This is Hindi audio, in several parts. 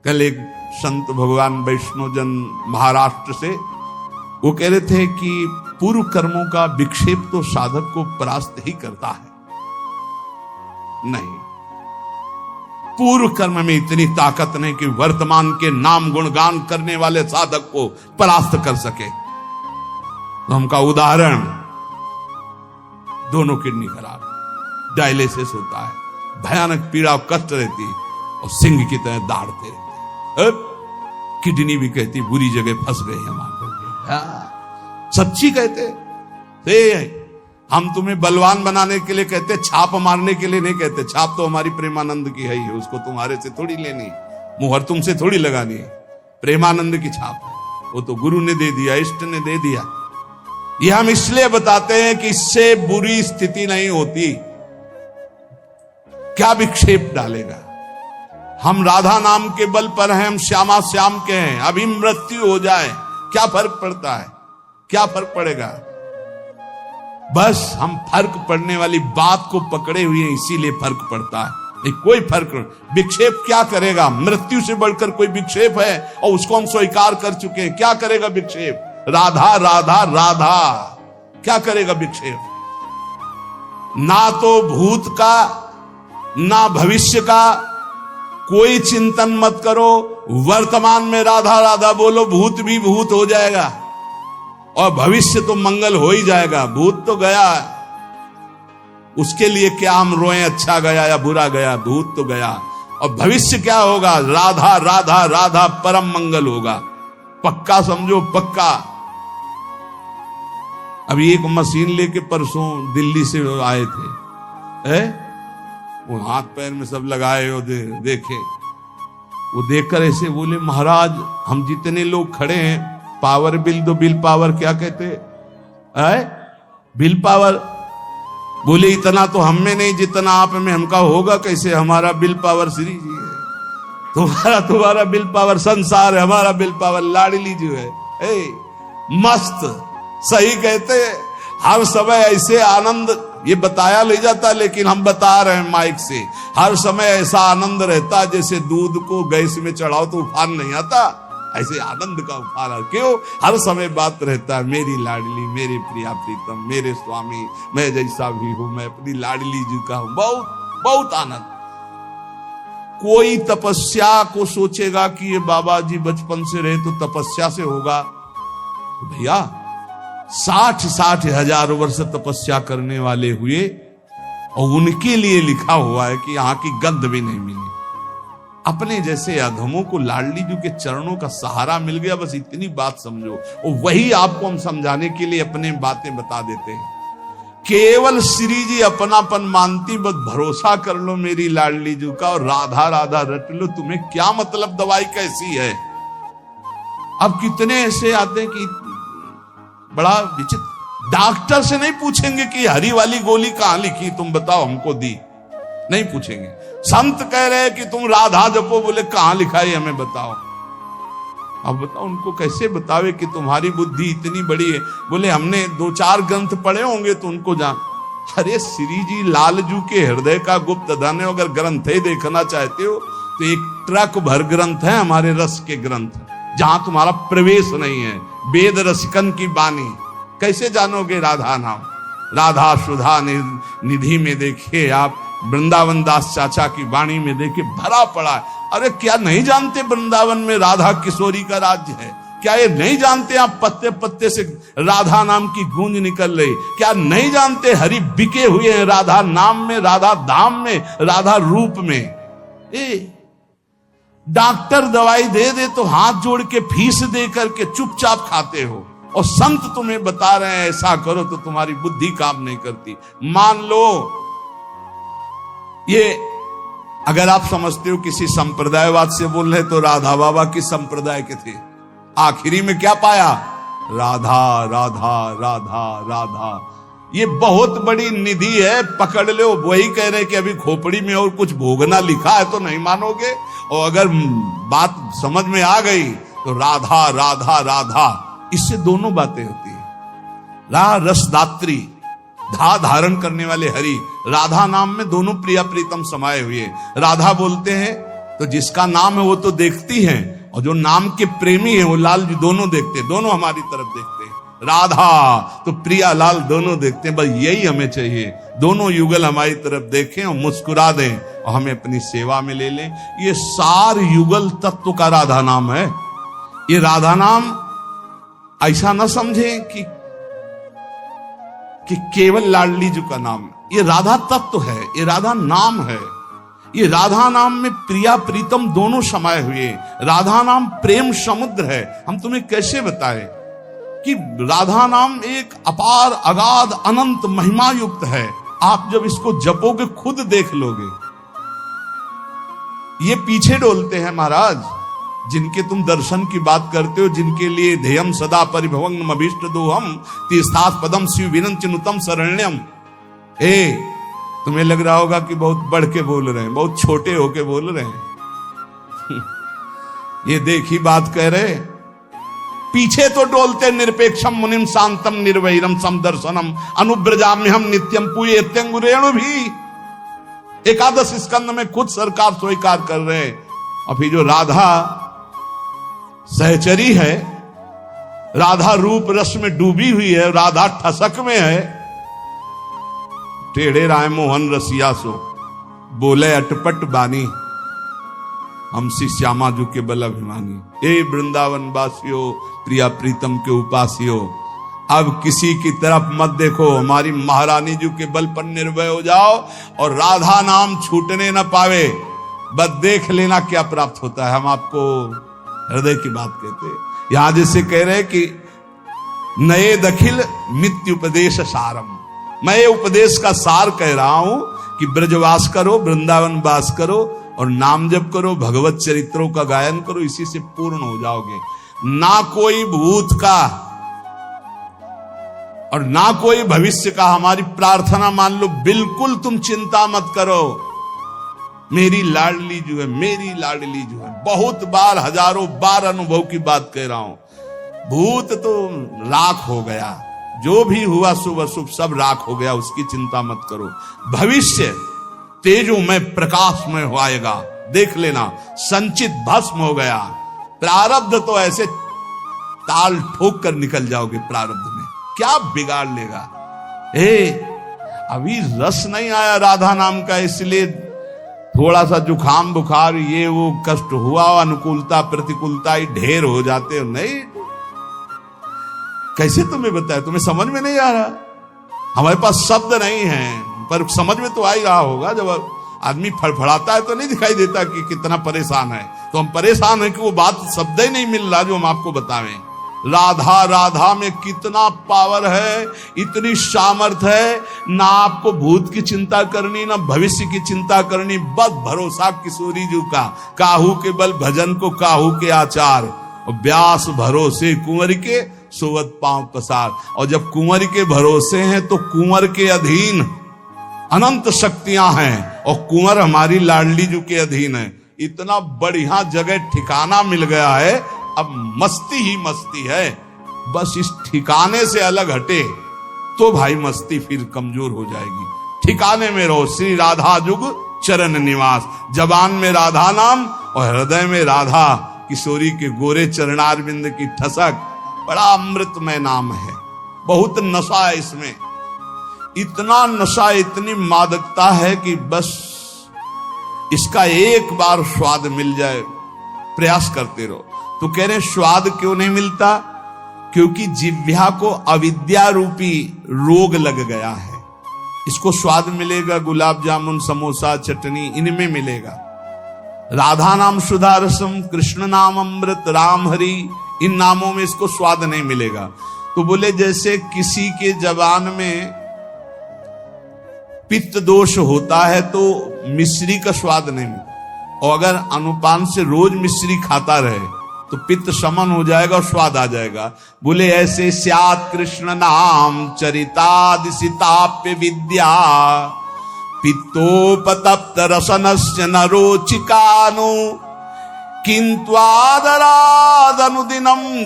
कल एक संत भगवान वैष्णोजन महाराष्ट्र से वो कह रहे थे कि पूर्व कर्मों का विक्षेप तो साधक को परास्त ही करता है। नहीं, पूर्व कर्म में इतनी ताकत नहीं कि वर्तमान के नाम गुणगान करने वाले साधक को परास्त कर सके। तो हमका उदाहरण, दोनों किडनी खराब, डायलिसिस होता है, भयानक पीड़ा और कष्ट रहती और सिंह की तरह दहाड़ते रहते। किडनी भी कहती बुरी जगह फंस गए हम आकर। सच्ची कहते हम तुम्हें बलवान बनाने के लिए कहते, छाप मारने के लिए नहीं कहते। छाप तो हमारी प्रेमानंद की है ही, उसको तुम्हारे से थोड़ी लेनी, मुहर तुमसे थोड़ी लगानी है। प्रेमानंद की छाप है, वो तो गुरु ने दे दिया, इष्ट ने दे दिया। ये हम इसलिए बताते हैं कि इससे बुरी स्थिति नहीं होती। क्या विक्षेप डालेगा? हम राधा नाम के बल पर हैं, हम श्यामा श्याम के हैं। अभी मृत्यु हो जाए क्या फर्क पड़ता है? क्या फर्क पड़ेगा? बस हम फर्क पड़ने वाली बात को पकड़े हुए हैं, इसीलिए फर्क पड़ता है। नहीं, कोई फर्क नहीं। विक्षेप क्या करेगा? मृत्यु से बढ़कर कोई विक्षेप है? और उसको हम स्वीकार कर चुके हैं। क्या करेगा विक्षेप? राधा राधा राधा। क्या करेगा विक्षेप? ना तो भूत का ना भविष्य का कोई चिंतन मत करो। वर्तमान में राधा राधा बोलो, भूत भी भूत हो जाएगा और भविष्य तो मंगल हो ही जाएगा। भूत तो गया, उसके लिए क्या हम रोएं अच्छा गया या बुरा गया? भूत तो गया। और भविष्य क्या होगा? राधा राधा राधा परम मंगल होगा। पक्का समझो, पक्का। अभी एक मशीन लेके परसों दिल्ली से आए थे, वो हाथ पैर में सब लगाए हो, देखे। वो देखकर ऐसे बोले, महाराज हम जितने लोग खड़े हैं, पावर बिल दो। बिल पावर क्या कहते हैं? Bill power. बोले इतना तो हम में नहीं जितना आप में। हमका होगा कैसे? हमारा बिल पावर श्री जी है, तुम्हारा बिल पावर संसार है, हमारा बिल पावर लाडली जी है। मस्त, सही कहते। हर समय ऐसे आनंद, ये बताया ले जाता, लेकिन हम बता रहे हैं माइक से। हर समय ऐसा आनंद रहता जैसे दूध को गैस में चढ़ाओ तो उफान नहीं आता, ऐसे आनंद का उफान है। क्यों? हर समय बात रहता है, मेरी लाडली, मेरे प्रिया प्रीतम, मेरे स्वामी, मैं जैसा भी हूं, मैं अपनी लाडली जी का हूं। बहुत बहुत आनंद। कोई तपस्या को सोचेगा कि ये बाबा जी बचपन से रहे तो तपस्या से होगा। भैया 60 हजार वर्ष तपस्या करने वाले हुए और उनके लिए लिखा हुआ है कि यहां की गंध भी नहीं मिली। अपने जैसे अधमों को लाडली जी के चरणों का सहारा मिल गया, बस इतनी बात समझो। और वही आपको हम समझाने के लिए अपने बातें बता देते हैं। केवल श्री जी अपनापन मानती, बस भरोसा कर लो मेरी लाडली जी का और राधा राधा रट लो। तुम्हें क्या मतलब दवाई कैसी है? अब कितने ऐसे आते हैं कि बड़ा विचित्र, डॉक्टर से नहीं पूछेंगे कि हरी वाली गोली कहां लिखी, तुम बताओ हमको दी, नहीं पूछेंगे। संत कह रहे हैं कि तुम राधा जपो, बोले कहां लिखा है हमें बताओ। अब बताओ उनको कैसे बतावे कि तुम्हारी बुद्धि इतनी बड़ी है? बोले हमने 2-4 ग्रंथ पढ़े होंगे तो उनको जान। अरे श्री जी लालजू के हृदय का गुप्त धन है। अगर ग्रंथ ही देखना चाहते हो तो एक ट्रक भर ग्रंथ है हमारे रस के ग्रंथ, जहां तुम्हारा प्रवेश नहीं है। वेद रसिकन की बानी कैसे जानोगे राधा नाम? राधा सुधा निधि में देखिए आप, वृंदावन दास चाचा की वाणी में देखिए, भरा पड़ा है। अरे क्या नहीं जानते वृंदावन में राधा किशोरी का राज्य है? क्या ये नहीं जानते आप पत्ते पत्ते से राधा नाम की गूंज निकल रही? क्या नहीं जानते हरि बिके हुए हैं राधा नाम में, राधा धाम में, राधा रूप में? डॉक्टर दवाई दे दे तो हाथ जोड़ के फीस दे करके चुपचाप खाते हो, और संत तुम्हें बता रहे हैं ऐसा करो तो तुम्हारी बुद्धि काम नहीं करती। मान लो ये, अगर आप समझते हो किसी संप्रदायवाद से बोल रहे तो राधा बाबा किस संप्रदाय के थे? आखिरी में क्या पाया? राधा राधा राधा राधा। ये बहुत बड़ी निधि है, पकड़ लो। वही कह रहे कि अभी खोपड़ी में और कुछ भोगना लिखा है तो नहीं मानोगे, और अगर बात समझ में आ गई तो राधा राधा राधा, इससे दोनों बातें होती है। रसदात्री, धा धारण करने वाले हरि, राधा नाम में दोनों प्रिया प्रीतम समाये हुए। राधा बोलते हैं तो जिसका नाम है वो तो देखती है, और जो नाम के प्रेमी है वो लाल जी दोनों देखते हैं, दोनों हमारी तरफ देखते हैं। राधा तो प्रिया लाल दोनों देखते हैं। बस यही हमें चाहिए, दोनों युगल हमारी तरफ देखें और मुस्कुरा दें और हमें अपनी सेवा में ले लें। ये सार युगल तत्व का राधा नाम है। ये राधा नाम ऐसा ना समझें कि केवल लाडली जी का नाम है। ये राधा तत्व है, ये राधा नाम है। ये राधा नाम में प्रिया प्रीतम दोनों समाये हुए। राधा नाम प्रेम समुद्र है। हम तुम्हें कैसे बताएं कि राधा नाम एक अपार अगाध अनंत महिमा युक्त है। आप जब इसको जपोगे खुद देख लोगे। ये पीछे डोलते हैं महाराज, जिनके तुम दर्शन की बात करते हो, जिनके लिए ध्येयम सदा परिभवंगम अभीष्ट दोहम तीर्थास पदम शिव विनंत चिनुतम शरण्यम। तुम्हें लग रहा होगा कि बहुत बढ़ के बोल रहे हैं, बहुत छोटे होके बोल रहे हैं। ये देखी बात कह रहे, पीछे तो डोलते निरपेक्षम मुनिम शांतम निर्वैरम समदर्शनम अनुब्रजाम्य हम नित्यम पूये त्यंगुरेणु भी। एकादश स्कंद में खुद सरकार स्वीकार कर रहे हैं। और फिर जो राधा सहचरी है, राधा रूप रस में डूबी हुई है, राधा ठसक में है। टेढ़े राय मोहन रसिया सो बोले अटपट बानी, हमसी श्यामा जू के बल अभिमानी। ए वृंदावन वासियों, प्रिया प्रीतम के उपासियों, अब किसी की तरफ मत देखो, हमारी महारानी जी के बल पर निर्भय हो जाओ और राधा नाम छूटने न पावे। बस देख लेना क्या प्राप्त होता है। हम आपको हृदय की बात कहते हैं। यहां जैसे कह रहे कि नए दखिल मित्य उपदेश सारम, मैं ये उपदेश का सार कह रहा हूं कि ब्रजवास करो, वृंदावन वास करो और नाम जप करो, भगवत चरित्रों का गायन करो, इसी से पूर्ण हो जाओगे। ना कोई भूत का और ना कोई भविष्य का हमारी प्रार्थना मान लो, बिल्कुल तुम चिंता मत करो। मेरी लाडली जो है, मेरी लाडली जो है, बहुत बार हजारों बार अनुभव की बात कह रहा हूं। भूत तो राख हो गया, जो भी हुआ शुभ अशुभ सब राख हो गया, उसकी चिंता मत करो। भविष्य तेजोमय प्रकाशमय हो आएगा, देख लेना। संचित भस्म हो गया, प्रारब्ध तो ऐसे ताल ठोक कर निकल जाओगे। प्रारब्ध में क्या बिगाड़ लेगा। अभी रस नहीं आया राधा नाम का, इसलिए थोड़ा सा जुखाम बुखार ये वो कष्ट हुआ, अनुकूलता प्रतिकूलता ही ढेर हो जाते हो। नहीं, कैसे तुम्हें बताया, तुम्हें समझ में नहीं आ रहा। हमारे पास शब्द नहीं है, पर समझ में तो आ ही रहा होगा। जब आदमी फड़फड़ाता है तो नहीं दिखाई देता कि कितना परेशान है। तो हम परेशान हैं कि वो बात शब्द ही नहीं मिल रहा जो हम आपको बतावें। राधा राधा में कितना पावर है, इतनी सामर्थ्य है। ना आपको भूत की चिंता करनी, ना भविष्य की चिंता करनी। बस भरोसा किशोरी जी का, काहू के बल भजन को काहू के आचार, और व्यास भरोसे कुंवर के सोवत पांव पसार। और जब कुंवर के भरोसे हैं तो कुंवर के अधीन अनंत शक्तियां हैं, और कुंवर हमारी लाडली जी के अधीन है। इतना बढ़िया जगह ठिकाना मिल गया है, अब मस्ती ही मस्ती है। बस इस ठिकाने से अलग हटे तो भाई मस्ती फिर कमजोर हो जाएगी। ठिकाने में रहो। श्री राधा जुग चरण निवास, जबान में राधा नाम और हृदय में राधा किशोरी के गोरे चरणारविंद की ठसक। बड़ा अमृतमय नाम है, बहुत नशा है इसमें। इतना नशा, इतनी मादकता है कि बस इसका एक बार स्वाद मिल जाए, प्रयास करते रहो। तो कह रहे स्वाद क्यों नहीं मिलता? क्योंकि जिह्वा को अविद्या रूपी रोग लग गया है। इसको स्वाद मिलेगा गुलाब जामुन समोसा चटनी, इनमें मिलेगा। राधा नाम सुधा रसम, कृष्ण नाम अमृत, राम हरि, इन नामों में इसको स्वाद नहीं मिलेगा। तो बोले जैसे किसी के जबान में पित्त दोष होता है तो मिश्री का स्वाद नहीं मिलता, और अगर अनुपान से रोज मिश्री खाता रहे तो पित्त शमन हो जाएगा और स्वाद आ जाएगा। बोले ऐसे स्यात् कृष्ण नाम चरितादिशिताप्य विद्या, पित्तोपतप्त रसनस्य न रोचिकानो, किंत्वादरादनुदिनं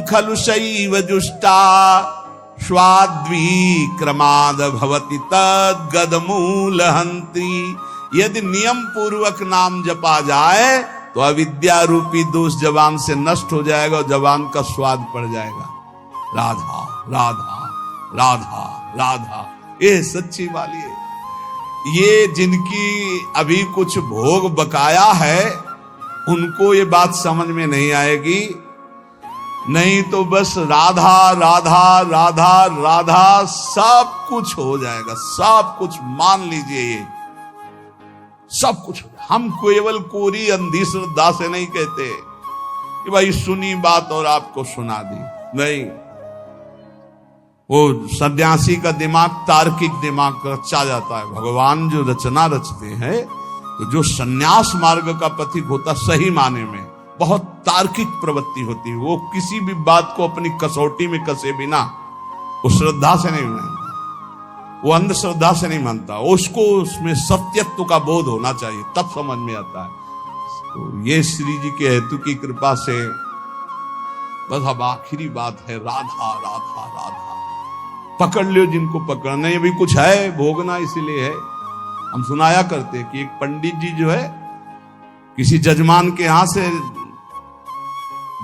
खलु शैव जुष्टा, स्वाद्वीक्रमाद भवति तद्गदमूलहंति। यदि नियम पूर्वक नाम जपा जाए तो अविद्या रूपी दोष जबान से नष्ट हो जाएगा और जबान का स्वाद पड़ जाएगा। राधा राधा राधा राधा, ये सच्ची वाली है। ये जिनकी अभी कुछ भोग बकाया है उनको ये बात समझ में नहीं आएगी, नहीं तो बस राधा राधा राधा राधा सब कुछ हो जाएगा, सब कुछ मान लीजिए, ये सब कुछ। हम केवल कोरी अंधी श्रद्धा से नहीं कहते कि भाई सुनी बात और आपको सुना दी, नहीं। वो सन्यासी का दिमाग तार्किक दिमाग रचा जाता है। भगवान जो रचना रचते हैं, तो जो सन्यास मार्ग का पथिक होता सही माने में बहुत तार्किक प्रवृत्ति होती है। वो किसी भी बात को अपनी कसौटी में कसे बिना वो श्रद्धा से नहीं मानता, वो अंधश्रद्धा से नहीं मानता, उसको उसमें सत्यत्व का बोध होना चाहिए, तब समझ में आता है। तो ये श्री जी के हेतु की कृपा से बस अब आखिरी बात है, राधा राधा राधा। पकड़ लियो जिनको पकड़ना है। अभी कुछ है भोगना, इसीलिए है। हम सुनाया करते कि एक पंडित जी जो है किसी जजमान के यहां से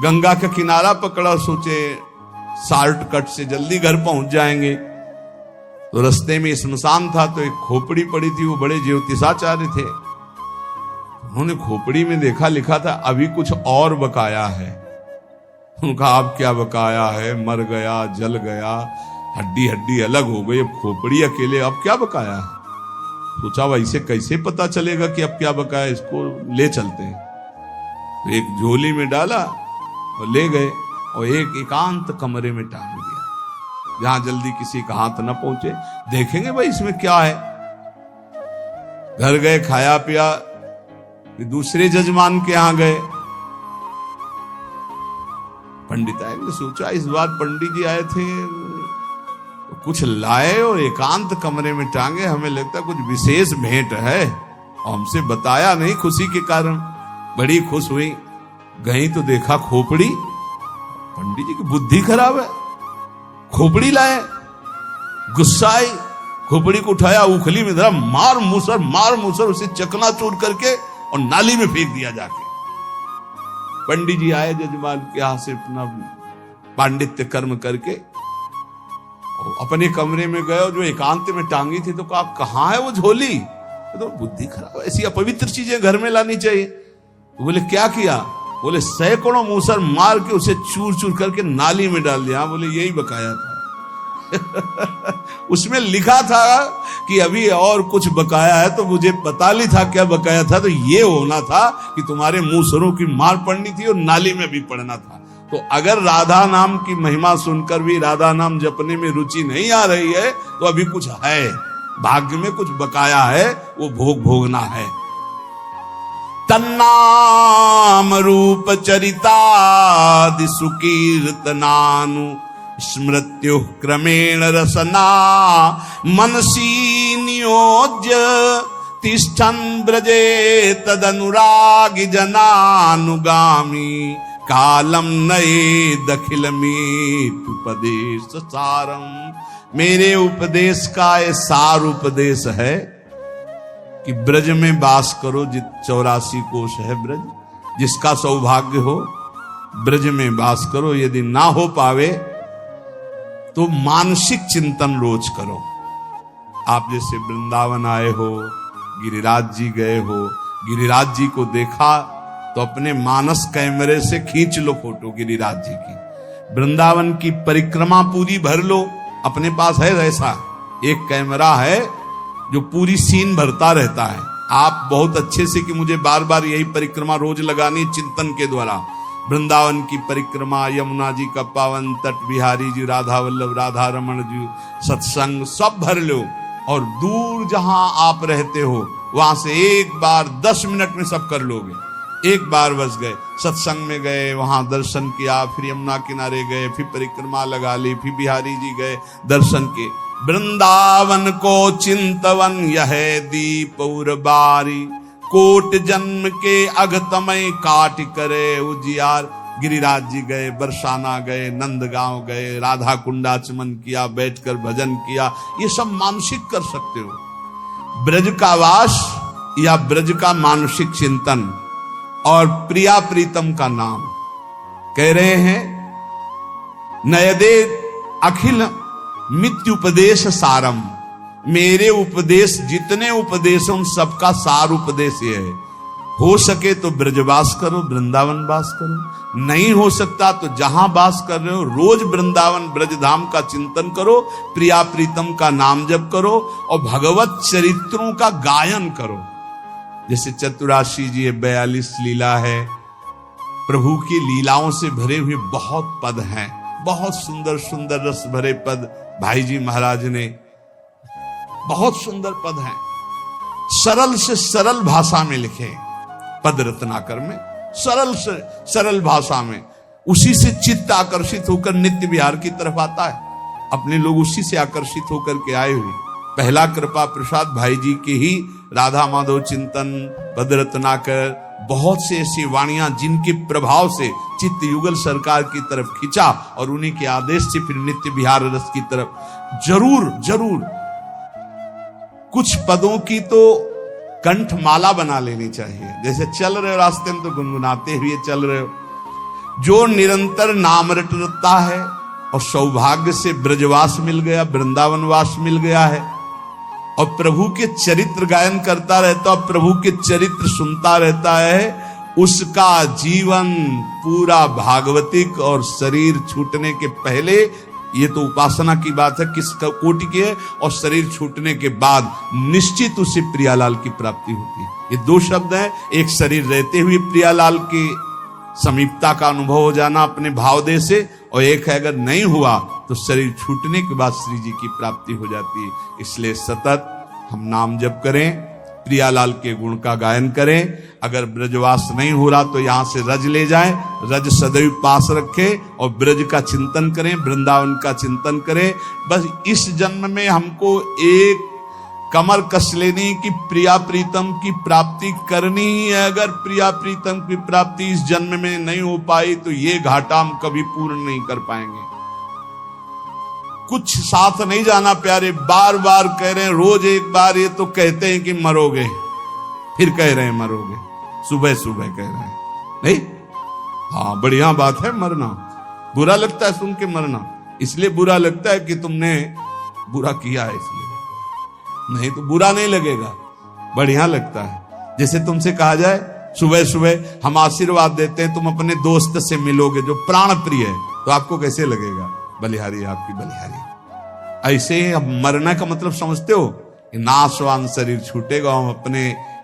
गंगा का किनारा पकड़ा, सोचे शॉर्टकट से जल्दी घर पहुंच जाएंगे। तो रास्ते में श्मशान था, तो एक खोपड़ी पड़ी थी, वो बड़े ज्योतिषाचार्य थे। उन्होंने खोपड़ी में देखा, लिखा था अभी कुछ और बकाया है। उनका अब क्या बकाया है, मर गया, जल गया, हड्डी हड्डी अलग हो गई, अब खोपड़ी अकेले, अब क्या बकाया है। सोचा वैसे कैसे पता चलेगा कि अब क्या बकाया, इसको ले चलते हैं। तो एक झोली में डाला और ले गए और एक एकांत कमरे में टांग दिया, जहां जल्दी किसी का हाथ न पहुंचे। देखेंगे भाई इसमें क्या है। घर गए, खाया पिया, दूसरे जजमान के यहां गए। पंडित आए ने सोचा इस बार पंडित जी आए थे तो कुछ लाए और एकांत कमरे में टांगे, हमें लगता कुछ विशेष भेंट है और हमसे बताया नहीं, खुशी के कारण बड़ी खुश हुई। गई तो देखा खोपड़ी। पंडित जी की बुद्धि खराब है, खोपड़ी लाए। गुस्सा आई, खोपड़ी को उठाया, उखली में धरा, मार मूसर उसे चकनाचूर करके और नाली में फेंक दिया जाके। पंडित जी आए जजमान के यहां से अपना पांडित्य कर्म करके अपने कमरे में गए और जो एकांत में टांगी थी तो कहा कहां है वो झोली। तो बुद्धि खराब, ऐसी अपवित्र चीजें घर में लानी चाहिए। तो बोले क्या किया, बोले सैकड़ों मूसर मार के उसे चूर चूर करके नाली में डाल दिया। बोले यही बकाया था। उसमें लिखा था कि अभी और कुछ बकाया है, तो मुझे पता नहीं था क्या बकाया था। तो ये होना था कि तुम्हारे मूसरों की मार पड़नी थी और नाली में भी पड़ना था। तो अगर राधा नाम की महिमा सुनकर भी राधा नाम जपने में रुचि नहीं आ रही है, तो अभी कुछ है, भाग्य में कुछ बकाया है, वो भोग भोगना है। तन्नाम रूप चरितादि सुकीर्तनानु स्मृत्यु क्रमेण रसना मनसी नियोज्य तिष्ठन् ब्रजे तदनुरागी जनानुगामी कालम नये दखिलमीत उपदेश सारम। मेरे उपदेश का ये सार उपदेश है कि ब्रज में वास करो। 84 कोश है ब्रज, जिसका सौभाग्य हो ब्रज में वास करो। यदि ना हो पावे तो मानसिक चिंतन रोज करो। आप जैसे वृंदावन आए हो, गिरिराज जी गए हो, गिरिराज जी को देखा तो अपने मानस कैमरे से खींच लो फोटो गिरिराज जी की। वृंदावन की परिक्रमा पूरी भर लो, अपने पास है ऐसा एक कैमरा है जो पूरी सीन भरता रहता है। आप बहुत अच्छे से कि मुझे बार बार यही परिक्रमा रोज लगानी चिंतन के द्वारा। वृंदावन की परिक्रमा, यमुना जी का पावन तट, बिहारी जी, राधा वल्लभ, राधा रमन जी, सत्संग सब भर लो। और दूर जहां आप रहते हो वहां से एक बार 10 मिनट में सब कर लोगे। एक बार बस गए, सत्संग में गए, वहां दर्शन किया, फिर यमुना किनारे गए, फिर परिक्रमा लगा ली, फिर बिहारी जी गए, दर्शन किए। वृंदावन को चिंतवन यह दीप उर्बारी, कोट जन्म के अगतमय काट करे उजियार। गिरिराज जी गए, बरसाना गए, नंदगांव गए, राधा कुंडाचमन किया, बैठकर भजन किया। ये सब मानसिक कर सकते हो। ब्रज का वास या ब्रज का मानसिक चिंतन और प्रिया प्रीतम का नाम। कह रहे हैं नयदे अखिल मित्युपदेश सारम, मेरे उपदेश जितने उपदेश उन सबका सार उपदेश ये है। हो सके तो ब्रजवास करो, वृंदावन वास करो, नहीं हो सकता तो जहां वास कर रहे हो रोज वृंदावन ब्रजधाम का चिंतन करो, प्रिया प्रीतम का नाम जप करो और भगवत चरित्रों का गायन करो। जैसे चतुराशी जी 42 लीला है, प्रभु की लीलाओं से भरे हुए बहुत पद हैं, बहुत सुंदर सुंदर रस भरे पद भाई जी महाराज ने, बहुत सुंदर पद हैं, सरल से सरल भाषा में लिखे पद रत्नाकर में, सरल से सरल भाषा में। उसी से चित्त आकर्षित होकर नित्य विहार की तरफ आता है। अपने लोग उसी से आकर्षित होकर के आए हुए। पहला कृपा प्रसाद भाई जी के ही राधा माधव चिंतन, पद रत्नाकर, बहुत से ऐसी वाणियां जिनके प्रभाव से चित्त युगल सरकार की तरफ खिंचा और उन्हीं के आदेश से फिर नित्य विहार रस की तरफ। जरूर जरूर कुछ पदों की तो कंठ माला बना लेनी चाहिए। जैसे चल रहे हो रास्ते में तो गुनगुनाते हुए चल रहे हो। जो निरंतर नाम रटता है और सौभाग्य से ब्रजवास मिल गया, वृंदावन वास मिल गया है और प्रभु के चरित्र गायन करता रहता और प्रभु के चरित्र सुनता रहता है, उसका जीवन पूरा भागवतिक और शरीर छूटने के पहले, ये तो उपासना की बात है किस कोटि की है, और शरीर छूटने के बाद निश्चित उसे प्रियालाल की प्राप्ति होती है। ये दो शब्द हैं, एक शरीर रहते हुए प्रियालाल की समीपता का अनुभव हो जाना अपने भावदेह से, और एक है अगर नहीं हुआ तो शरीर छूटने के बाद श्री जी की प्राप्ति हो जाती है। इसलिए सतत हम नाम जप करें, प्रियालाल के गुण का गायन करें। अगर ब्रजवास नहीं हो रहा तो यहां से रज ले जाएं, रज सदैव पास रखें और ब्रज का चिंतन करें, वृंदावन का चिंतन करें। बस इस जन्म में हमको एक कमर कस लेनी कि प्रिया प्रीतम की प्राप्ति करनी ही है। अगर प्रिया प्रीतम की प्राप्ति इस जन्म में नहीं हो पाई तो ये घाटा हम कभी पूर्ण नहीं कर पाएंगे। कुछ साथ नहीं जाना प्यारे, बार बार कह रहे हैं, रोज एक बार ये तो कहते हैं कि मरोगे, फिर कह रहे हैं मरोगे, सुबह सुबह कह रहे हैं नहीं। हाँ बढ़िया बात है मरना, बुरा लगता है सुन के मरना, इसलिए बुरा लगता है कि तुमने बुरा किया है इसलिए, नहीं तो बुरा नहीं लगेगा, बढ़िया लगता है। जैसे तुमसे कहा जाए सुबह सुबह हम आशीर्वाद देते हैं, तुम अपने दोस्त से मिलोगे जो प्राण प्रिय है, तो आपको कैसे लगेगा? बलिहारी आपकी बलिहारी। ऐसे अब मरना का मतलब समझते हो, नाशवान शरीर छूटेगा, हम अपने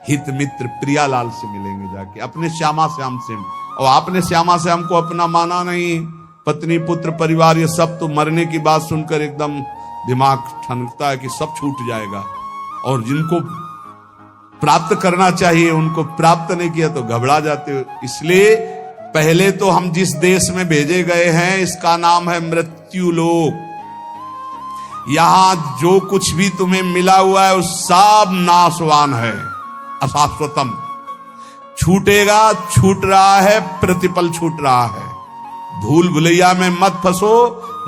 हित मित्र प्रियालाल से मिलेंगे जाके, अपने श्यामा श्याम से। और आपने श्यामा श्याम को अपना माना नहीं, पत्नी पुत्र परिवार ये सब, तो मरने की बात सुनकर एकदम दिमाग ठनकता है कि सब छूट जाएगा, और जिनको प्राप्त करना चाहिए उनको प्राप्त नहीं किया तो घबरा जाते हो। इसलिए पहले तो हम जिस देश में भेजे गए हैं इसका नाम है मृत्यु लोक। यहां जो कुछ भी तुम्हें मिला हुआ है वो सब नाशवान है, अशाश्वतम, छूटेगा, छूट रहा है, प्रतिपल छूट रहा है। धूल भुलैया में मत फंसो,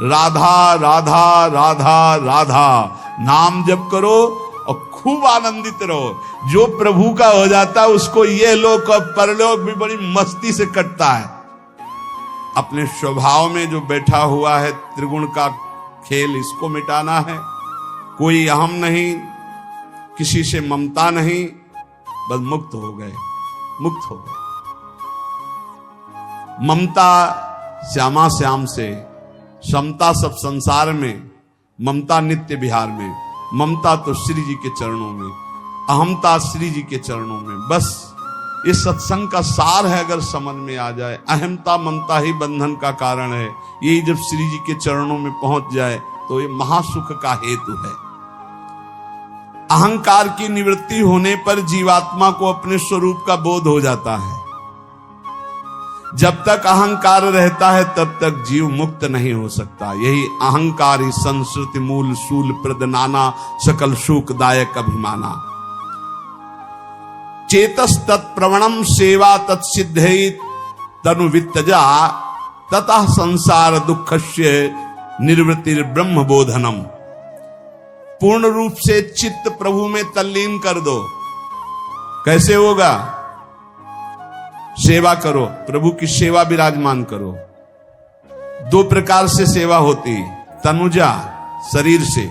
राधा राधा राधा राधा नाम जप करो और खूब आनंदित रहो। जो प्रभु का हो जाता है उसको ये लोक और परलोक भी बड़ी मस्ती से कटता है। अपने स्वभाव में जो बैठा हुआ है त्रिगुण का खेल, इसको मिटाना है। कोई अहम नहीं, किसी से ममता नहीं, बस मुक्त हो गए, मुक्त हो गए। ममता श्यामा श्याम से, समता सब संसार में, ममता नित्य विहार में, ममता तो श्री जी के चरणों में, अहमता श्री जी के चरणों में। बस ये सत्संग का सार है, अगर समझ में आ जाए। अहमता ममता ही बंधन का कारण है, यही जब श्री जी के चरणों में पहुंच जाए तो ये महासुख का हेतु है। अहंकार की निवृत्ति होने पर जीवात्मा को अपने स्वरूप का बोध हो जाता है। जब तक अहंकार रहता है तब तक जीव मुक्त नहीं हो सकता। यही अहंकार ही संस्कृति मूल शूल प्रद नाना, सकल सुखदायक अभिमाना। चेतस तत्प्रवणम सेवा तत्सिद्धि तनु वित्तजा, ततः संसार दुःखस्य निर्वृत्तिर ब्रह्म बोधनम। पूर्ण रूप से चित्त प्रभु में तल्लीन कर दो। कैसे होगा? सेवा करो, प्रभु की सेवा विराजमान करो। दो प्रकार से सेवा होती, तनुजा शरीर से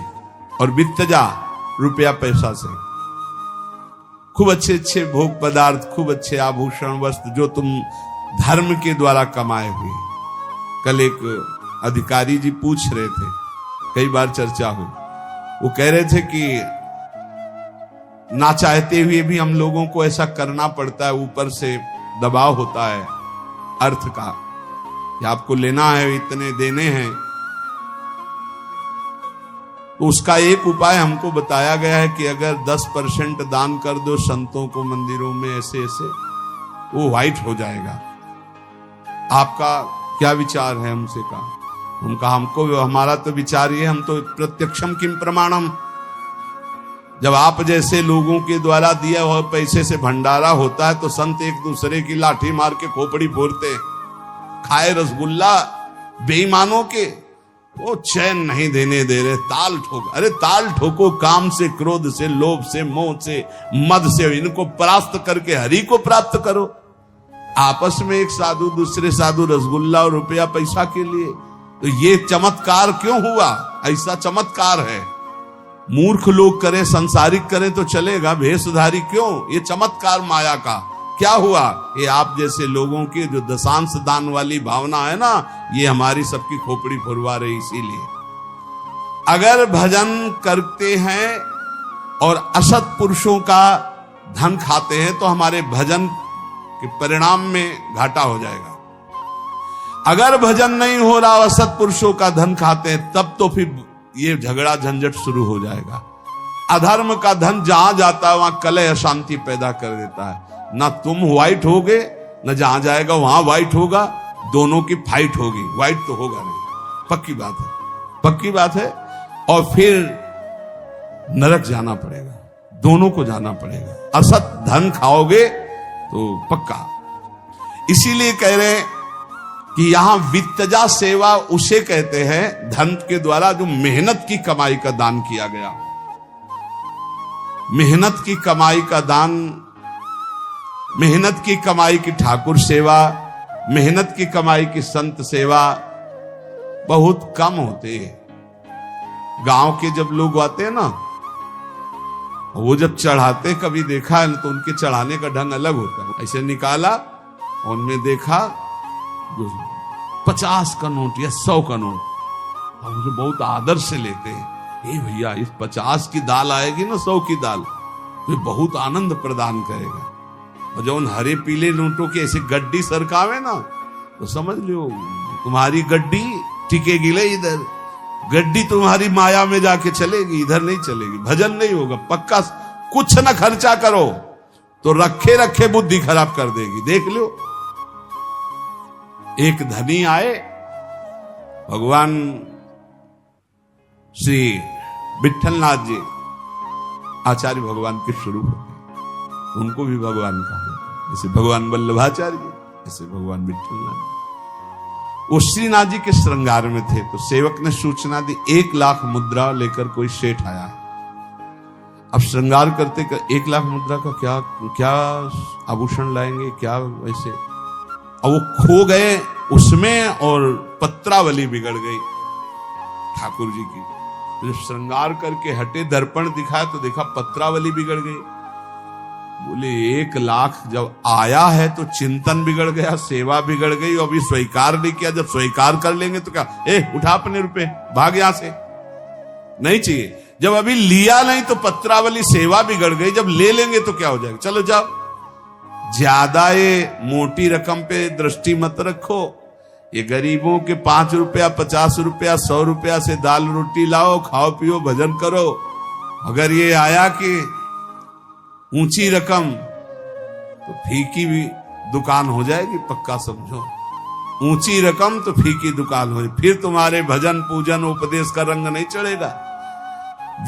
और वित्तजा रुपया पैसा से। खूब अच्छे अच्छे भोग पदार्थ, खूब अच्छे आभूषण वस्त्र जो तुम धर्म के द्वारा कमाए हुए। कल एक अधिकारी जी पूछ रहे थे, कई बार चर्चा हुई, वो कह रहे थे कि ना चाहते हुए भी हम लोगों को ऐसा करना पड़ता है, ऊपर से दबाव होता है अर्थ का कि आपको लेना है, इतने देने हैं। तो उसका एक उपाय हमको बताया गया है कि अगर 10% दान कर दो संतों को मंदिरों में, ऐसे ऐसे, वो व्हाइट हो जाएगा। आपका क्या विचार है? हमसे कहा, उनका हमको हमारा तो विचार ये, हम तो प्रत्यक्षम किम प्रमाणम, जब आप जैसे लोगों के द्वारा दिया हुआ पैसे से भंडारा होता है तो संत एक दूसरे की लाठी मार के खोपड़ी फोड़ते हैं। खाए रसगुल्ला बेईमानों के, वो चैन नहीं देने दे रहे, ताल ठोक। अरे ताल ठोको, काम से, क्रोध से, लोभ से, मोह से, मद से, इनको परास्त करके हरि को प्राप्त करो। आपस में एक साधु दूसरे साधु रसगुल्ला और रुपया पैसा के लिए, तो ये चमत्कार क्यों हुआ? ऐसा चमत्कार है। मूर्ख लोग करें, संसारिक करें तो चलेगा, भेषधारी क्यों? ये चमत्कार माया का क्या हुआ? ये आप जैसे लोगों की जो दशांश दान वाली भावना है ना, ये हमारी सबकी खोपड़ी फुरवा रही। इसीलिए अगर भजन करते हैं और असत पुरुषों का धन खाते हैं तो हमारे भजन के परिणाम में घाटा हो जाएगा। अगर भजन नहीं हो रहा, असत पुरुषों का धन खाते हैं, तब तो फिर ये झगड़ा झंझट शुरू हो जाएगा। अधर्म का धन जहां जाता है वहां कलह अशांति पैदा कर देता है। ना तुम व्हाइट होगे, न जहां जाएगा वहां व्हाइट होगा, दोनों की फाइट होगी। व्हाइट तो होगा नहीं, पक्की बात है, पक्की बात है। और फिर नरक जाना पड़ेगा, दोनों को जाना पड़ेगा। असत धन खाओगे तो पक्का। इसीलिए कह रहे हैं कि यहां वित्तजा सेवा उसे कहते हैं धन के द्वारा जो मेहनत की कमाई का दान किया गया। मेहनत की कमाई का दान, मेहनत की कमाई की ठाकुर सेवा, मेहनत की कमाई की संत सेवा बहुत कम होते हैं। गांव के जब लोग आते हैं ना, वो जब चढ़ाते, कभी देखा है ना, तो उनके चढ़ाने का ढंग अलग होता है। ऐसे निकाला, उनमें देखा 50 का नोट या 100 का नोट, हम उसे बहुत आदर से लेते हैं। ए भैया, इस 50 की दाल आएगी ना 100 की दाल, तो बहुत आनंद प्रदान करेगा। और जब उन हरे पीले नोटों की ऐसे गड्डी सरकावे ना, तो समझ लो तुम्हारी गड्डी टिकेगी ले, इधर गड्डी तुम्हारी माया में जाके चलेगी, इधर नहीं चलेगी। भजन नहीं होगा पक्का। कुछ ना खर्चा करो तो रखे रखे बुद्धि खराब कर देगी। देख लो, एक धनी आए, भगवान श्री विठलनाथ जी आचार्य भगवान के स्वरूप होते, उनको भी भगवान कहा। जैसे भगवान वल्लभाचार्य जी, ऐसे भगवान विठलनाथ जी। वो श्रीनाथ जी के श्रृंगार में थे, तो सेवक ने सूचना दी 1 लाख मुद्रा लेकर कोई सेठ आया है। अब श्रृंगार करते कर 1 लाख मुद्रा का क्या क्या आभूषण लाएंगे, क्या वैसे। अब वो खो गए उसमें और पत्रावली बिगड़ गई ठाकुर जी की। तो जब श्रृंगार करके हटे, दर्पण दिखाया तो देखा पत्रावली बिगड़ गई। बोले 1 लाख जब आया है तो चिंतन बिगड़ गया, सेवा बिगड़ गई, और अभी स्वीकार नहीं किया। जब स्वीकार कर लेंगे तो क्या, उठा अपने रुपए, भाग यहां से, नहीं चाहिए। जब अभी लिया नहीं तो पत्रावली, सेवा बिगड़ गई। जब ले लेंगे तो क्या हो जाएगा, चलो जाओ। ज्यादा ये मोटी रकम पे दृष्टि मत रखो। ये गरीबों के 5 रुपया, 50 रुपया, 100 रुपया से दाल रोटी लाओ, खाओ पियो, भजन करो। अगर ये आया कि ऊंची रकम, तो फीकी भी दुकान हो जाएगी, पक्का समझो। ऊंची रकम तो फीकी दुकान हो जाएगी, फिर तुम्हारे भजन पूजन उपदेश का रंग नहीं चढ़ेगा।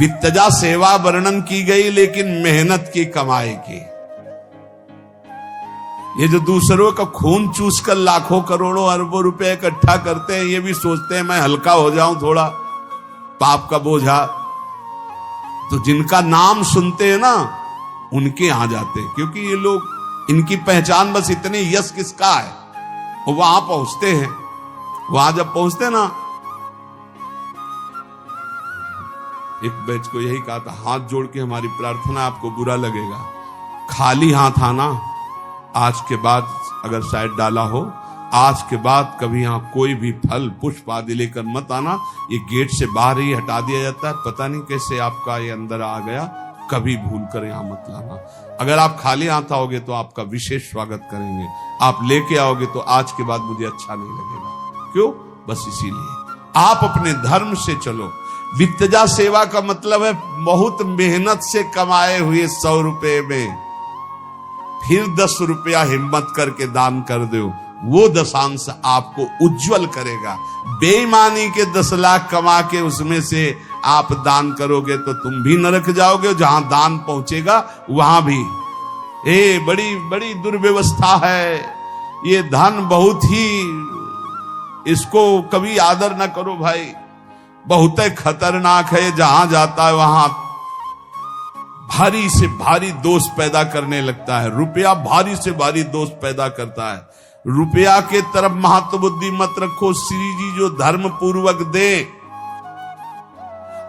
वित्तजा सेवा वर्णन की गई, लेकिन मेहनत की कमाई की। ये जो दूसरों का खून चूस कर लाखों करोड़ों अरबों रुपए इकट्ठा करते हैं, ये भी सोचते हैं मैं हल्का हो जाऊं थोड़ा पाप का बोझा। तो जिनका नाम सुनते हैं ना, उनके यहां जाते हैं, क्योंकि ये लोग इनकी पहचान बस इतनी, यश किसका है। और वहां पहुंचते हैं, वहां जब पहुंचते ना, एक बैच को यही कहा था, हाथ जोड़ के हमारी प्रार्थना, आपको बुरा लगेगा, खाली हाथ आना, आज के बाद अगर शायद डाला हो, आज के बाद कभी यहां कोई भी फल पुष्प आदि लेकर मत आना, ये गेट से बाहर ही हटा दिया जाता है, पता नहीं कैसे आपका ये अंदर आ गया, कभी भूल कर यहां मत लाना। अगर आप खाली हाथ आओगे तो आपका विशेष स्वागत करेंगे, आप लेके आओगे तो आज के बाद मुझे अच्छा नहीं लगेगा। क्यों? बस इसीलिए आप अपने धर्म से चलो। वित्तजा सेवा का मतलब है बहुत मेहनत से कमाए हुए 100 रुपए में फिर 10 रुपया हिम्मत करके दान कर दो, वो दशांश आपको उज्जवल करेगा। बेईमानी के 10 लाख कमा के उसमें से आप दान करोगे तो तुम भी नरक जाओगे, जहां दान पहुंचेगा वहां भी। बड़ी बड़ी दुर्व्यवस्था है ये धन, बहुत ही, इसको कभी आदर ना करो भाई, बहुत खतरनाक है। जहां जाता है वहां भारी से भारी दोष पैदा करने लगता है। रुपया भारी से भारी दोष पैदा करता है। रुपया के तरफ महत्व बुद्धि मत रखो। श्री जी जो धर्म पूर्वक दे,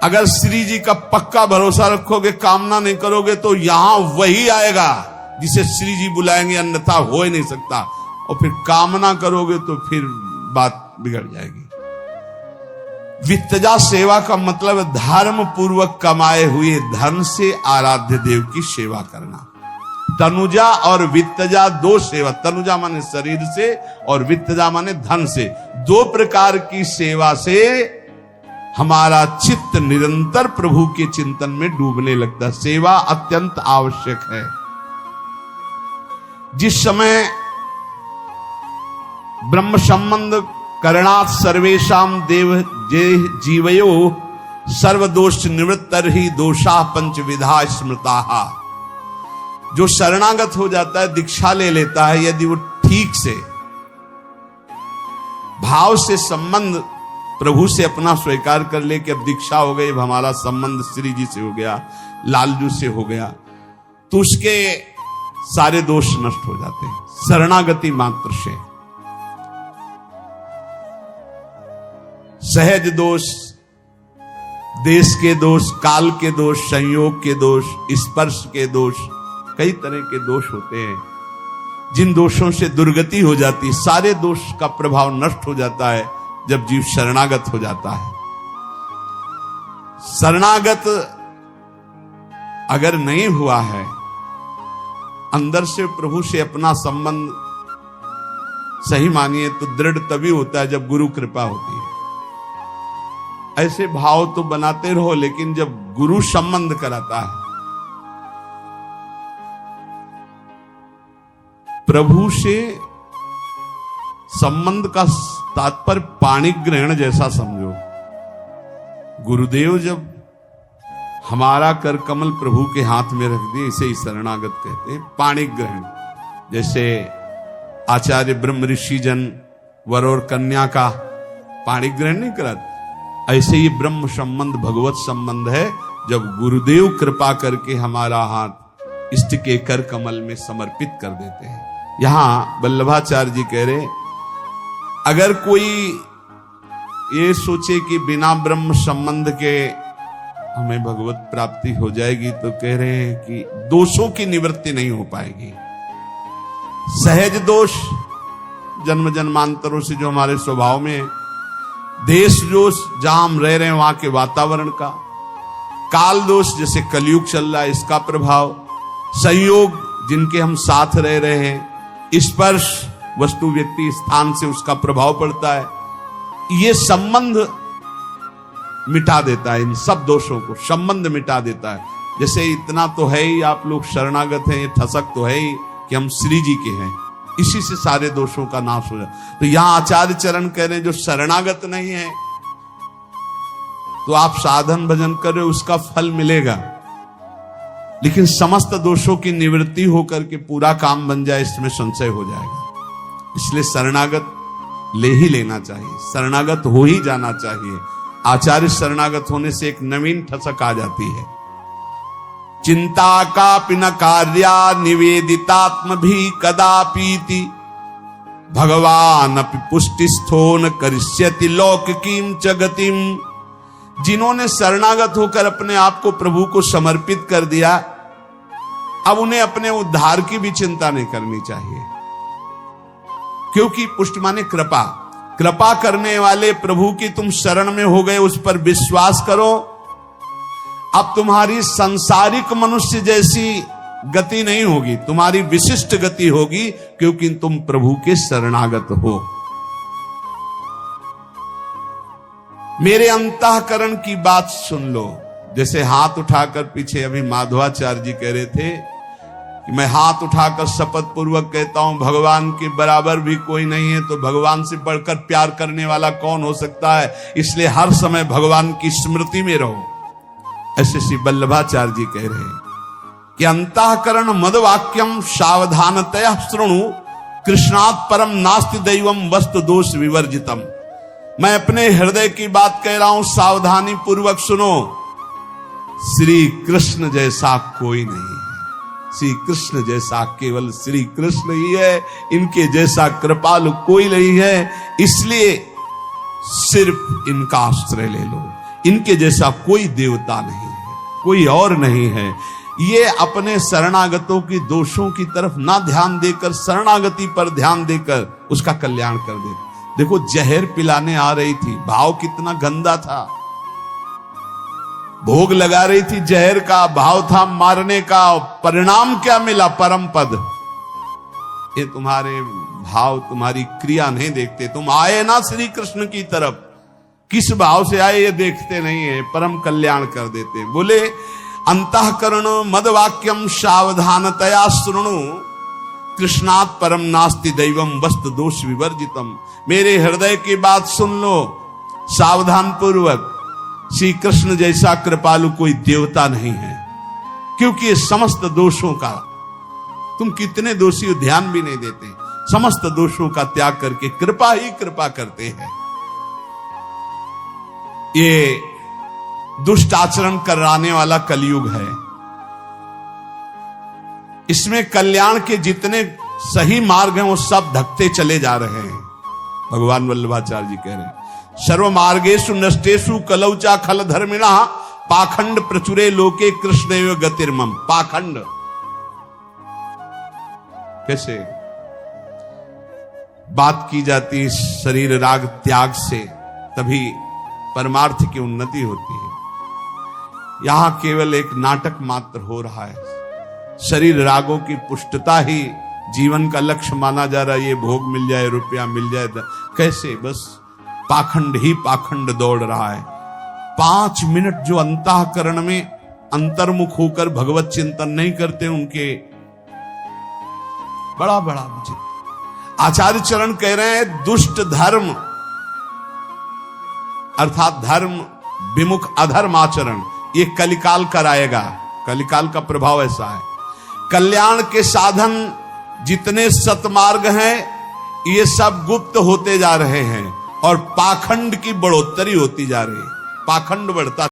अगर श्री जी का पक्का भरोसा रखोगे, कामना नहीं करोगे, तो यहां वही आएगा जिसे श्री जी बुलाएंगे, अन्यथा हो ही नहीं सकता। और फिर कामना करोगे तो फिर बात बिगड़ जाएगी। वित्तजा सेवा का मतलब धर्म पूर्वक कमाए हुए धन से आराध्य देव की सेवा करना। तनुजा और वित्तजा दो सेवा, तनुजा माने शरीर से और वित्तजा माने धन से, दो प्रकार की सेवा से हमारा चित्त निरंतर प्रभु के चिंतन में डूबने लगता है। सेवा अत्यंत आवश्यक है। जिस समय ब्रह्म संबंध करणात् सर्वेशाम देव जीवयो सर्वदोष निवृत्तर ही दोषा पंचविधा स्मृता। जो शरणागत हो जाता है, दीक्षा ले लेता है, यदि वो ठीक से भाव से संबंध प्रभु से अपना स्वीकार कर ले कि अब दीक्षा हो गई, अब हमारा संबंध श्री जी से हो गया, लालजू से हो गया, तो उसके सारे दोष नष्ट हो जाते हैं शरणागति मात्र से। सहज दोष, देश के दोष, काल के दोष, संयोग के दोष, स्पर्श के दोष, कई तरह के दोष होते हैं जिन दोषों से दुर्गति हो जाती। सारे दोष का प्रभाव नष्ट हो जाता है जब जीव शरणागत हो जाता है। शरणागत अगर नहीं हुआ है, अंदर से प्रभु से अपना संबंध सही मानिए तो दृढ़ तभी होता है जब गुरु कृपा होती है। ऐसे भाव तो बनाते रहो, लेकिन जब गुरु संबंध कराता है, प्रभु से संबंध का तात्पर्य पाणी ग्रहण जैसा समझो। गुरुदेव जब हमारा कर कमल प्रभु के हाथ में रख दिए, इसे ही शरणागत कहते हैं। पाणी ग्रहण, जैसे आचार्य ब्रह्म ऋषि जन वर और कन्या का पाणी ग्रहण नहीं कराते, ऐसे ही ब्रह्म संबंध भगवत संबंध है। जब गुरुदेव कृपा करके हमारा हाथ इष्ट के कर कमल में समर्पित कर देते हैं। यहां वल्लभाचार्य जी कह रहे, अगर कोई ये सोचे कि बिना ब्रह्म संबंध के हमें भगवत प्राप्ति हो जाएगी, तो कह रहे हैं कि दोषों की निवृत्ति नहीं हो पाएगी। सहज दोष जन्म जन्मांतरों से जो हमारे स्वभाव में है, देश दोष जहां हम रह रहे हैं वहां के वातावरण का, काल दोष जैसे कलयुग चल रहा है इसका प्रभाव, संयोग जिनके हम साथ रह रहे हैं, स्पर्श वस्तु व्यक्ति स्थान से उसका प्रभाव पड़ता है। ये संबंध मिटा देता है, इन सब दोषों को संबंध मिटा देता है। जैसे इतना तो है ही, आप लोग शरणागत हैं, ये ठसक तो है ही कि हम श्री जी के हैं, इसी से सारे दोषों का नाश हो जाए। तो यहां आचार्य चरण कह रहे हैं, जो शरणागत नहीं है तो आप साधन भजन करें, उसका फल मिलेगा, लेकिन समस्त दोषों की निवृत्ति होकर के पूरा काम बन जाए, इसमें संशय हो जाएगा। इसलिए शरणागत ले ही लेना चाहिए, शरणागत हो ही जाना चाहिए। आचार्य शरणागत होने से एक नवीन ठसक आ जाती है। चिंता कापि न कार्या निवेदितात्म भी कदापीति भगवान अपि पुष्टिस्थो न करिष्यति लौकिकीम च गतिम। जिन्होंने शरणागत होकर अपने आप को प्रभु को समर्पित कर दिया, अब उन्हें अपने उद्धार की भी चिंता नहीं करनी चाहिए, क्योंकि पुष्ट माने कृपा। कृपा करने वाले प्रभु की तुम शरण में हो गए, उस पर विश्वास करो। अब तुम्हारी सांसारिक मनुष्य जैसी गति नहीं होगी, तुम्हारी विशिष्ट गति होगी, क्योंकि तुम प्रभु के शरणागत हो। मेरे अंतःकरण की बात सुन लो। जैसे हाथ उठाकर पीछे अभी माधवाचार्य जी कह रहे थे कि मैं हाथ उठाकर शपथ पूर्वक कहता हूं भगवान के बराबर भी कोई नहीं है, तो भगवान से बढ़कर प्यार करने वाला कौन हो सकता है, इसलिए हर समय भगवान की स्मृति में रहो। ऐसे श्री वल्लभाचार्य जी कह रहे हैं कि अंतःकरण मदवाक्यम सावधानतया शृणु कृष्णात् परम नास्ति दैवम वस्तु दोष विवर्जितम। मैं अपने हृदय की बात कह रहा हूं, सावधानी पूर्वक सुनो। श्री कृष्ण जैसा कोई नहीं है, श्री कृष्ण जैसा केवल श्री कृष्ण ही है, इनके जैसा कृपालु कोई नहीं है, इसलिए सिर्फ इनका आश्रय ले लो। इनके जैसा कोई देवता नहीं है, कोई और नहीं है। ये अपने शरणागतों की दोषों की तरफ ना ध्यान देकर शरणागति पर ध्यान देकर उसका कल्याण कर दे। देखो जहर पिलाने आ रही थी, भाव कितना गंदा था, भोग लगा रही थी जहर का, भाव था मारने का, परिणाम क्या मिला, परम पद। ये तुम्हारे भाव तुम्हारी क्रिया नहीं देखते। तुम आए ना श्री कृष्ण की तरफ, किस भाव से आए ये देखते नहीं है, परम कल्याण कर देते। बोले अंतःकरण मदवाक्यम सावधानतया शृणु कृष्णात् परम नास्ति दैवम वस्तु दोष विवर्जितम। मेरे हृदय की बात सुन लो सावधान पूर्वक। श्री कृष्ण जैसा कृपालु कोई देवता नहीं है, क्योंकि समस्त दोषों का, तुम कितने दोषी हो ध्यान भी नहीं देते, समस्त दोषों का त्याग करके कृपा ही कृपा करते हैं। ये दुष्ट आचरण कराने वाला कलयुग है। इसमें कल्याण के जितने सही मार्ग हैं वो सब धकते चले जा रहे हैं। भगवान वल्लभाचार्य जी कह रहे हैं सर्व मार्गेषु नष्टेषु कलौचा खल धर्मिणा पाखंड प्रचुरे लोके कृष्णैव गतिर्मम। पाखंड कैसे बात की जाती शरीर राग त्याग से, तभी परमार्थ की उन्नति होती है। यहां केवल एक नाटक मात्र हो रहा है। शरीर रागों की पुष्टता ही जीवन का लक्ष्य माना जा रहा है। ये भोग मिल जाए, रुपया मिल जाए, कैसे बस पाखंड ही पाखंड दौड़ रहा है। 5 मिनट जो अंतःकरण में अंतर्मुख होकर भगवत चिंतन नहीं करते, उनके बड़ा बड़ा मुझे आचार्य चरण कह रहे हैं दुष्ट धर्म अर्थात धर्म विमुख अधर्म आचरण ये कलिकाल कराएगा। कलिकाल का प्रभाव ऐसा है। कल्याण के साधन जितने सतमार्ग हैं ये सब गुप्त होते जा रहे हैं और पाखंड की बढ़ोतरी होती जा रही है। पाखंड बढ़ता